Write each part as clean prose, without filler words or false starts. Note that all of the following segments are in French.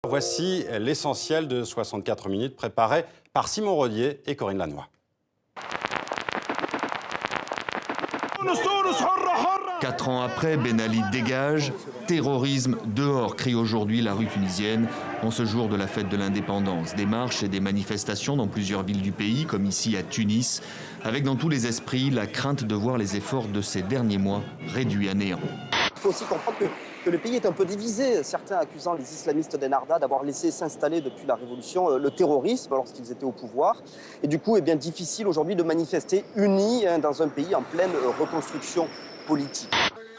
Voici l'essentiel de 64 minutes préparé par Simon Rodier et Corinne Lannoy. 4 ans après, Ben Ali dégage. Terrorisme dehors, crie aujourd'hui la rue tunisienne en ce jour de la fête de l'indépendance. Des marches et des manifestations dans plusieurs villes du pays, comme ici à Tunis, avec dans tous les esprits la crainte de voir les efforts de ces derniers mois réduits à néant. Il faut aussi comprendre que le pays est un peu divisé, certains accusant les islamistes d'Ennahda d'avoir laissé s'installer depuis la Révolution le terrorisme lorsqu'ils étaient au pouvoir. Et du coup, il est bien difficile aujourd'hui de manifester unis dans un pays en pleine reconstruction politique.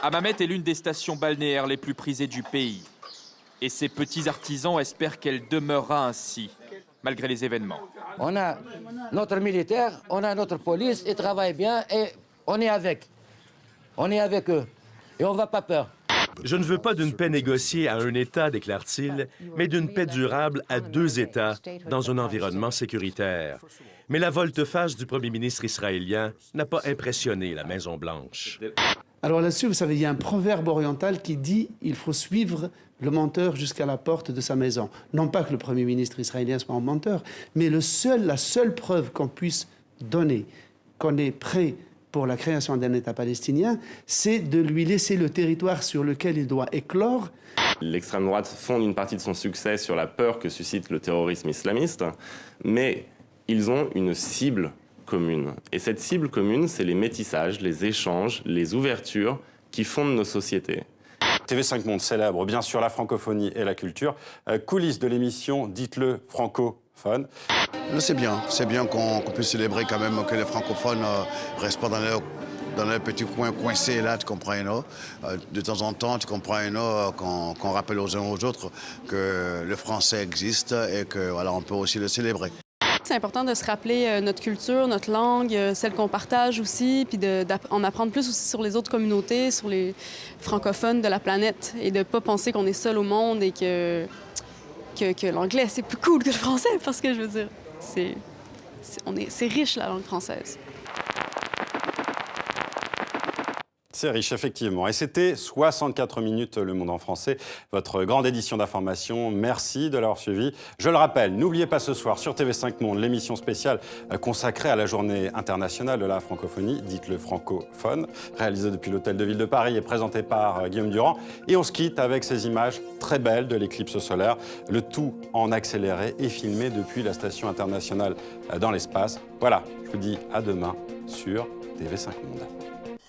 Hammamet est l'une des stations balnéaires les plus prisées du pays. Et ses petits artisans espèrent qu'elle demeurera ainsi, malgré les événements. On a notre militaire, on a notre police, ils travaillent bien et on est avec. On est avec eux et on ne va pas peur. Je ne veux pas d'une paix négociée à un État, déclare-t-il, mais d'une paix durable à 2 États dans un environnement sécuritaire. Mais la volte-face du premier ministre israélien n'a pas impressionné la Maison-Blanche. Alors là-dessus, vous savez, il y a un proverbe oriental qui dit « il faut suivre le menteur jusqu'à la porte de sa maison ». Non pas que le premier ministre israélien soit un menteur, mais la seule preuve qu'on puisse donner qu'on est prêt pour la création d'un État palestinien, c'est de lui laisser le territoire sur lequel il doit éclore. L'extrême droite fonde une partie de son succès sur la peur que suscite le terrorisme islamiste, mais ils ont une cible commune. Et cette cible commune, c'est les métissages, les échanges, les ouvertures qui fondent nos sociétés. TV5 Monde célèbre bien sûr la francophonie et la culture. Coulisses de l'émission Dites-le francophone. C'est bien qu'on puisse célébrer quand même que les francophones restent pas dans leur petit coin coincé là, tu comprends, de temps en temps, tu comprends, qu'on rappelle aux uns aux autres que le français existe et que voilà, on peut aussi le célébrer. C'est important de se rappeler notre culture, notre langue, celle qu'on partage aussi, puis d'en apprendre plus aussi sur les autres communautés, sur les francophones de la planète, et de ne pas penser qu'on est seul au monde et que l'anglais, c'est plus cool que le français, parce que je veux dire, c'est riche la langue française. C'est riche, effectivement. Et c'était 64 minutes Le Monde en français, votre grande édition d'information. Merci de l'avoir suivi. Je le rappelle, n'oubliez pas ce soir sur TV5 Monde l'émission spéciale consacrée à la journée internationale de la francophonie, Dites-le francophone, réalisée depuis l'Hôtel de Ville de Paris et présentée par Guillaume Durand. Et on se quitte avec ces images très belles de l'éclipse solaire, le tout en accéléré et filmé depuis la station internationale dans l'espace. Voilà, je vous dis à demain sur TV5 Monde.